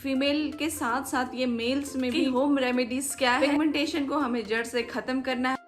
Female के साथ साथ ये मेल्स में भी होम रेमेडीज क्या है, पिगमेंटेशन को हमें जड़ से खत्म करना है।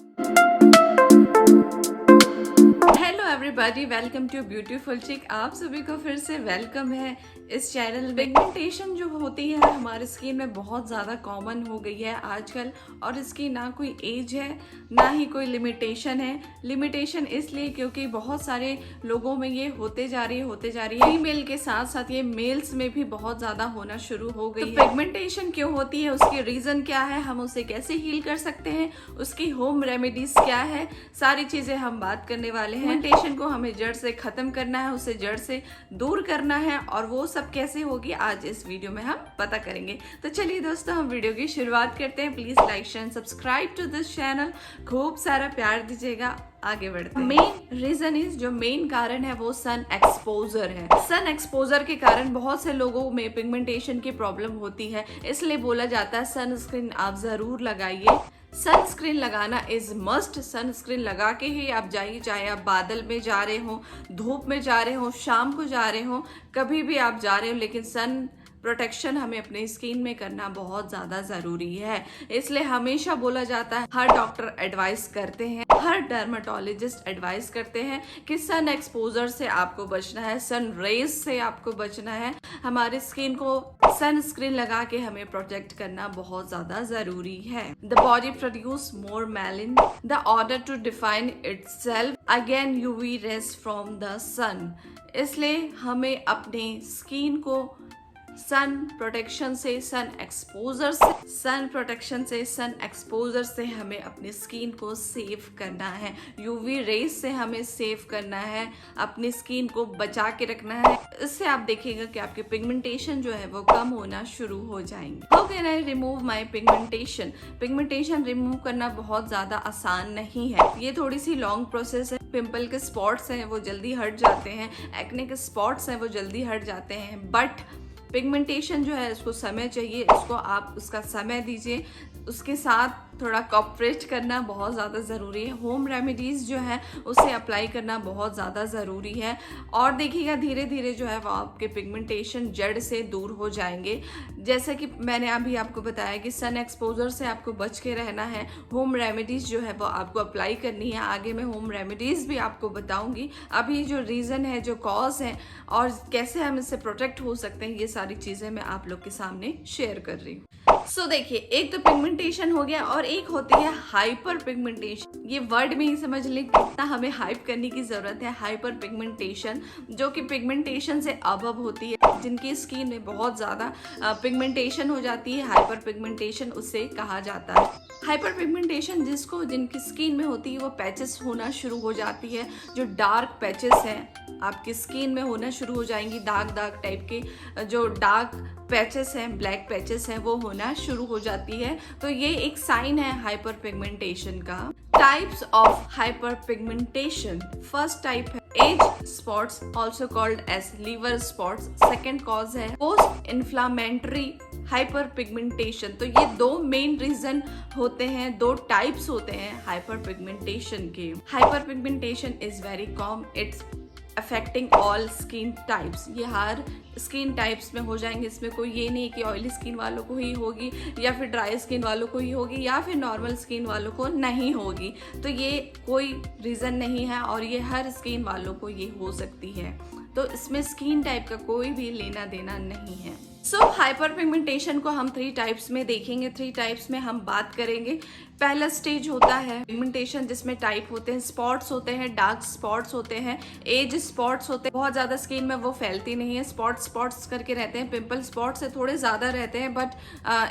Hello everybody, welcome to beautiful chic. आप सभी को फिर से वेलकम है इस चैनल में। पिगमेंटेशन जो होती है हमारी स्किन में बहुत ज़्यादा कॉमन हो गई है आजकल, और इसकी ना कोई एज है ना ही कोई लिमिटेशन है। लिमिटेशन इसलिए क्योंकि बहुत सारे लोगों में ये होते जा रही है। फीमेल के साथ साथ ये मेल्स में भी बहुत ज़्यादा होना शुरू हो गई है। पिगमेंटेशन क्यों होती है, उसकी रीज़न क्या है, हम उसे कैसे हील कर सकते हैं, उसकी होम रेमेडीज क्या है, सारी चीज़ें हम बात करने वाले हैं। पिगमेंटेशन को हमें जड़ से खत्म करना है, उसे जड़ से दूर करना है, और वो सब कैसे होगी आज इस वीडियो में हम पता करेंगे। तो चलिए दोस्तों, हम वीडियो की शुरुआत करते हैं। Please like share subscribe to this channel, खूब सारा प्यार दीजिएगा। आगे बढ़ते हैं। मेन रीजन इज, जो मेन कारण है वो सन एक्सपोजर है। सन एक्सपोजर के कारण बहुत से लोगों में पिगमेंटेशन की प्रॉब्लम होती है, इसलिए बोला जाता है सनस्क्रीन आप जरूर लगाइए। सनस्क्रीन लगाना इज मस्ट। सनस्क्रीन लगा के ही आप जाइए, चाहे आप बादल में जा रहे हो, धूप में जा रहे हो, शाम को जा रहे हो, कभी भी आप जा रहे हो, लेकिन सन प्रोटेक्शन हमें अपने स्किन में करना बहुत ज्यादा जरूरी है। इसलिए हमेशा बोला जाता है, हर डॉक्टर एडवाइस करते हैं, हर डर्माटोलॉजिस्ट एडवाइस करते हैं कि सन एक्सपोजर से आपको बचना है, सन रेज से आपको बचना है। हमारी स्किन को सनस्क्रीन लगा के हमें प्रोटेक्ट करना बहुत ज्यादा जरूरी है। The body produce more melanin the order to define itself again UV rays from the sun. इसलिए हमें अपने स्किन को सन प्रोटेक्शन से, सन एक्सपोजर से हमें अपनी स्किन को सेव करना है। यूवी रेज से हमें सेव करना है, अपनी स्किन को बचा के रखना है। इससे आप देखिएगा कि आपके पिगमेंटेशन जो है वो कम होना शुरू हो जाएंगे। How can I remove my pigmentation? Pigmentation remove करना बहुत ज्यादा आसान नहीं है, ये थोड़ी सी लॉन्ग प्रोसेस है। पिंपल के स्पॉट्स हैं वो जल्दी हट जाते हैं, एक्ने के स्पॉट्स हैं वो जल्दी हट जाते हैं, बट पिगमेंटेशन जो है इसको समय चाहिए। इसको आप उसका समय दीजिए, उसके साथ थोड़ा कॉपरेट करना बहुत ज़्यादा ज़रूरी है। होम रेमेडीज़ जो है उसे अप्लाई करना बहुत ज़्यादा ज़रूरी है, और देखिएगा धीरे धीरे जो है वो आपके पिगमेंटेशन जड़ से दूर हो जाएंगे। जैसे कि मैंने अभी आपको बताया कि सन एक्सपोजर से आपको बच के रहना है, होम रेमेडीज़ जो है वो आपको अप्लाई करनी है। आगे मैं होम रेमेडीज़ भी आपको बताऊँगी। अभी जो रीज़न है, जो कॉज है, और कैसे हम इससे प्रोटेक्ट हो सकते हैं, ये सारी चीज़ें मैं आप लोग के सामने शेयर कर रही हूँ। सो देखिए, एक तो पिगमेंटेशन हो गया, और एक होती है हाइपर पिगमेंटेशन। ये वर्ड में ही समझ लें कितना हमें हाइप करने की जरूरत है। हाइपर पिगमेंटेशन जो कि पिगमेंटेशन से अबव होती है, जिनकी स्किन में बहुत ज्यादा पिगमेंटेशन हो जाती है, हाइपर पिगमेंटेशन उसे कहा जाता है। हाइपर पिगमेंटेशन जिनकी स्किन में होती है वो पैचेस होना शुरू हो जाती है। जो डार्क पैचेस हैं आपकी स्किन में होना शुरू हो जाएंगी, दाग टाइप के जो डार्क पैचेस हैं, ब्लैक पैचेस हैं, वो होना शुरू हो जाती है। तो ये एक साइन है हाइपर पिगमेंटेशन का। Types of hyperpigmentation. First type है age spots, also called age liver spots. Second cause है पोस्ट इन्फ्लामेटरी हाइपर पिगमेंटेशन। तो ये दो मेन रीजन होते हैं, दो टाइप्स होते हैं हाइपर पिगमेंटेशन के। Hyper pigmentation is very common, it's affecting all skin types. ये हर स्किन टाइप्स में हो जाएंगे। इसमें कोई ये नहीं कि ऑयली स्किन वालों को ही होगी, या फिर ड्राई स्किन वालों को ही होगी, या फिर नॉर्मल स्किन वालों को नहीं होगी। तो ये कोई रीज़न नहीं है, और ये हर स्किन वालों को ये हो सकती है। तो इसमें स्किन टाइप का कोई भी लेना देना नहीं है। सो हाइपर पिगमेंटेशन को हम 3 टाइप्स में देखेंगे, 3 टाइप्स में हम बात करेंगे। पहला स्टेज होता है पिगमेंटेशन, जिसमें टाइप होते हैं, स्पॉट्स होते हैं, डार्क स्पॉट्स होते हैं, एज स्पॉट्स होते हैं। बहुत ज़्यादा स्किन में वो फैलती नहीं है, स्पॉट्स करके रहते हैं। पिंपल स्पॉट से थोड़े ज़्यादा रहते हैं, बट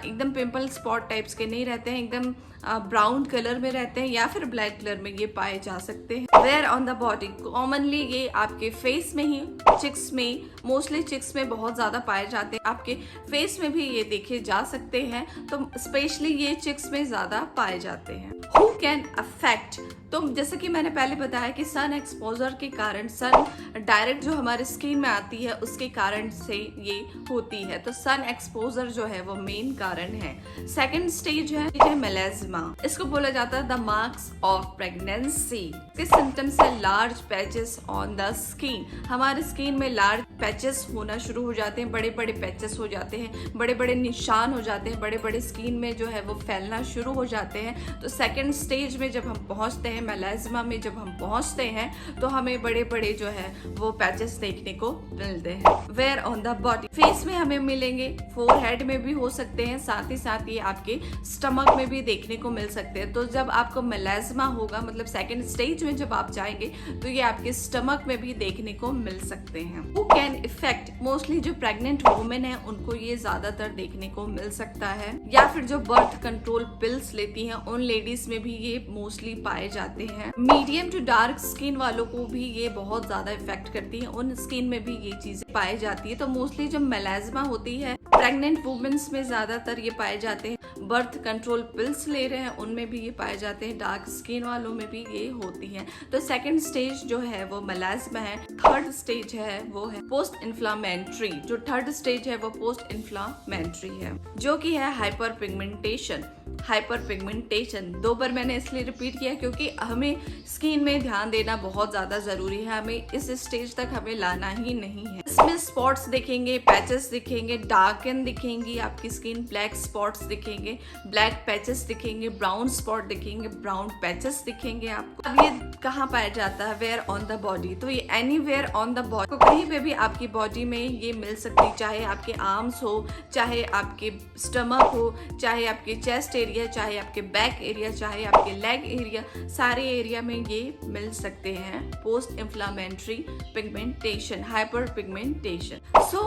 एकदम पिंपल स्पॉट टाइप्स के नहीं रहते हैं, एकदम ब्राउन कलर में रहते हैं, या फिर ब्लैक कलर में ये पाए जा सकते हैं। Where on the body, commonly ये आपके फेस में ही, चिक्स में, मोस्टली चिक्स में बहुत ज़्यादा पाए जाते हैं। आपके फेस में भी ये देखे जा सकते हैं, तो स्पेशली ये चिक्स में ज़्यादा पाए जाते हैं। हु कैन अफेक्ट तो जैसे कि मैंने पहले बताया कि सन एक्सपोजर के कारण, सन डायरेक्ट जो हमारे स्किन में आती है उसके कारण से ये होती है। तो सन एक्सपोजर जो है वो मेन कारण है। सेकंड स्टेज है मेलास्मा। इसको बोला जाता है द मार्क्स ऑफ प्रेगनेंसी। इसके सिम्टम्स है large patches on the skin. हमारे स्किन में लार्ज पैचेस होना शुरू हो जाते हैं, बड़े बड़े पैचेस हो जाते हैं, बड़े बड़े निशान हो जाते हैं, बड़े बड़े स्किन में जो है वो फैलना शुरू हो जाते हैं। तो सेकंड स्टेज में जब हम पहुंचते हैं, मेलास्मा में जब हम पहुंचते हैं, तो हमें बड़े बड़े जो है वो पैचेस देखने को मिलते हैं। Where on the body, face में हमें मिलेंगे, फोरहेड में भी हो सकते हैं, साथ ही साथ ये आपके स्टमक में भी देखने को मिल सकते हैं। तो जब आपको मेलास्मा होगा, मतलब सेकंड स्टेज में जब आप जाएंगे, तो ये आपके स्टमक में भी देखने को मिल सकते हैं। हु कैन इफेक्ट, मोस्टली जो प्रेग्नेंट वुमेन है उनको ये ज्यादातर देखने को मिल सकता है, या फिर जो बर्थ कंट्रोल पिल्स लेती हैं उन लेडीज में भी ये मोस्टली पाए जाते हैं। मीडियम टू डार्क स्किन वालों को भी ये बहुत ज्यादा इफेक्ट करती है, उन स्किन में भी ये चीजें पाई जाती है। तो मोस्टली जो मेलास्मा होती है प्रेग्नेंट वुमेन्स में ज्यादातर ये पाए जाते हैं। बर्थ कंट्रोल पिल्स ले रहे हैं उनमें भी ये पाए जाते हैं, डार्क स्किन वालों में भी ये होती है। तो सेकंड स्टेज जो है वो मेलास्मा है। थर्ड स्टेज है वो है पोस्ट इन्फ्लामेटरी। जो थर्ड स्टेज है वो पोस्ट इन्फ्लामेटरी है, जो कि है हाइपर पिगमेंटेशन। हाइपर पिगमेंटेशन 2 बार मैंने इसलिए रिपीट किया क्योंकि हमें स्किन में ध्यान देना बहुत ज्यादा जरूरी है। हमें इस स्टेज तक हमें लाना ही नहीं है। इसमें स्पॉट्स दिखेंगे, पैचेस दिखेंगे, डार्कन दिखेंगी आपकी स्किन, ब्लैक स्पॉट्स दिखेंगे, ब्लैक पैचेस दिखेंगे, ब्राउन स्पॉट दिखेंगे, ब्राउन पैचेस दिखेंगे आपको। अब ये कहाँ पाया जाता है? Where on the body. तो ये एनीवेयर ऑन द बॉडी, कहीं पे भी आपकी बॉडी में ये मिल सकती, चाहे आपके आर्म्स हो, चाहे आपके स्टमक हो, चाहे आपके चेस्ट एरिया, चाहे आपके बैक एरिया, चाहे आपके लेग एरिया, सारे एरिया में ये मिल सकते हैं। Post inflammatory pigmentation, hyperpigmentation. So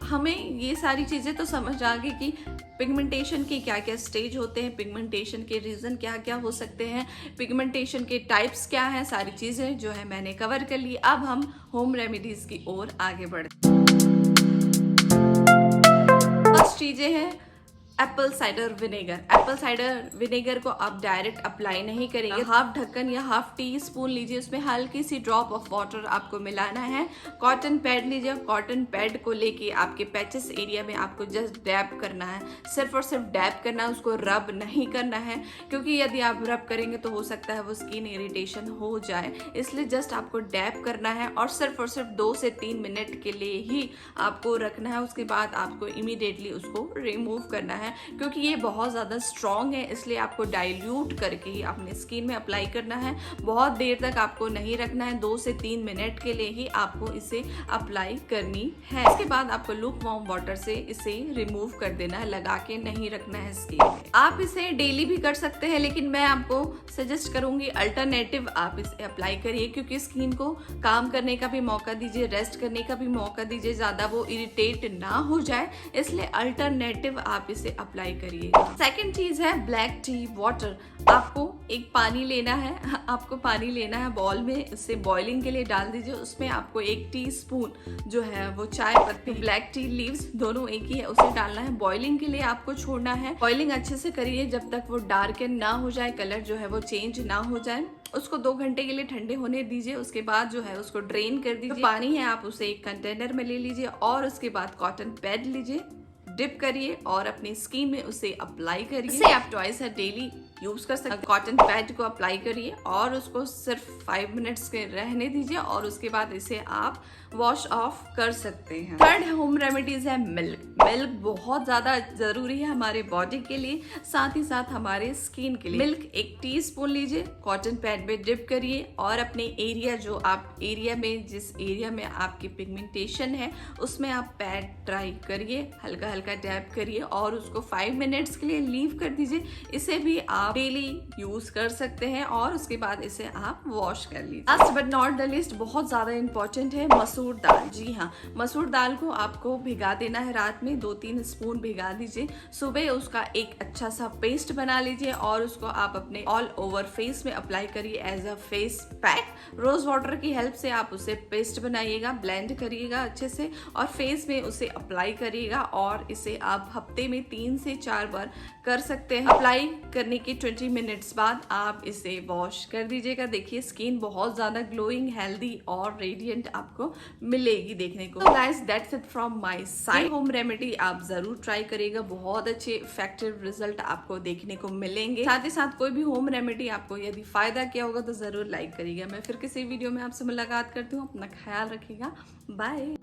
हमें ये सारी चीजें तो समझ आ गई कि पिगमेंटेशन के क्या क्या स्टेज होते हैं, पिगमेंटेशन के रीजन क्या क्या हो सकते हैं, पिगमेंटेशन के टाइप्स क्या हैं, सारी चीजें जो है मैंने कवर कर ली। अब हम होम रेमेडीज की ओर आगे बढ़ते हैं। फर्स्ट चीजें हैं Apple cider vinegar. Apple cider vinegar को आप डायरेक्ट अप्लाई नहीं करेंगे। हाफ ढक्कन या हाफ टी स्पून लीजिए, उसमें हल्की सी ड्रॉप ऑफ वाटर आपको मिलाना है। कॉटन पैड लीजिए, कॉटन पैड को लेके आपके पैचेस एरिया में आपको जस्ट डैब करना है, सिर्फ और सिर्फ डैब करना है, उसको रब नहीं करना है, क्योंकि यदि आप रब करेंगे तो हो सकता है वो स्किन इरिटेशन हो जाए। इसलिए जस्ट आपको डैब करना है और सिर्फ 2 से 3 मिनट के लिए ही आपको रखना है। उसके बाद आपको इमीडिएटली उसको रिमूव करना है, क्योंकि ये बहुत ज़्यादा स्ट्रॉन्ग है, इसलिए आपको डाइल्यूट करके ही अपने स्किन में अप्लाई करना है। बहुत देर तक आपको नहीं रखना है, 2 से 3 मिनट के लिए ही आपको इसे अप्लाई करनी है। इसके बाद आपको लूक वार्म वाटर से इसे रिमूव कर देना है, लगा के नहीं रखना है स्किन में। आप इसे डेली भी कर सकते हैं, लेकिन मैं आपको सजेस्ट करूंगी अल्टरनेटिव आप इसे अप्लाई करिए, क्योंकि स्किन को काम करने का भी मौका दीजिए, रेस्ट करने का भी मौका दीजिए, ज़्यादा वो इरिटेट ना हो जाए, इसलिए अल्टरनेटिव आप इसे अप्लाई करिएगा। सेकंड चीज है ब्लैक टी वाटर। आपको एक पानी लेना है, आपको पानी लेना है बॉल में, इसे बॉइलिंग के लिए डाल दीजिए। उसमें आपको 1 टीस्पून जो है वो चाय पत्ती, ब्लैक टी लीव्स, दोनों एक ही है, उसे डालना है। बॉइलिंग के लिए आपको छोड़ना है। बॉइलिंग अच्छे से करिए जब तक वो डार्कन ना हो जाए, कलर जो है वो चेंज ना हो जाए। उसको 2 घंटे के लिए ठंडे होने दीजिए। उसके बाद जो है उसको ड्रेन कर दीजिए। तो पानी है आप उसे एक कंटेनर में ले लीजिए और उसके बाद कॉटन पैड लीजिए, डिप करिए और अपनी स्किन में उसे अप्लाई करिए। इसे आप ट्वाइस डेली यूज कर सकते हैं। कॉटन पैड को अप्लाई करिए और उसको सिर्फ 5 मिनट्स के रहने दीजिए और उसके बाद इसे आप वॉश ऑफ कर सकते हैं। थर्ड होम रेमेडीज है मिल्क। मिल्क बहुत ज्यादा जरूरी है हमारे बॉडी के लिए, साथ ही साथ हमारे स्किन के लिए। मिल्क 1 टीस्पून लीजिए, कॉटन पैड में डिप करिए और अपने एरिया, जो आप एरिया में, जिस एरिया में आपकी पिगमेंटेशन है उसमें आप पैड ट्राई करिए, हल्का हल्का डैब करिए और उसको 5 मिनट्स के लिए लीव कर दीजिए। इसे भी आप डेली यूज कर सकते हैं और उसके बाद इसे आप वॉश कर लीजिए। Last but not the list, बहुत ज्यादा इंपॉर्टेंट है मसूर दाल। जी हाँ, मसूर दाल को आपको भिगा देना है रात में, 2-3 स्पून भिगा दीजिए। सुबह उसका एक अच्छा सा पेस्ट बना लीजिए और उसको आप अपने ऑल ओवर फेस में अप्लाई करिए as a face pack. Rose water की हेल्प से आप उसे पेस्ट बनाइएगा, ब्लेंड करिएगा अच्छे से और फेस में उसे अप्लाई करिएगा और इसे आप हफ्ते में 3 से 4 बार कर सकते हैं। अप्लाई करने के 15-20 मिनट्स बाद आप इसे वॉश कर दीजिएगा। देखिए स्किन बहुत ज़्यादा ग्लोइंग, हेल्दी और रेडिएंट आपको मिलेगी देखने को। तो guys that's it from my side. Home remedy आप ज़रूर ट्राई करिएगा, बहुत अच्छे इफेक्टिव रिजल्ट आपको देखने को मिलेंगे। साथ ही साथ कोई भी होम रेमेडी आपको यदि फायदा किया होगा तो ज़रूर लाइक करिएगा। मैं फिर किसी वीडियो में आपसे मुलाकात करती हूँ। अपना ख्याल रखिएगा। बाय।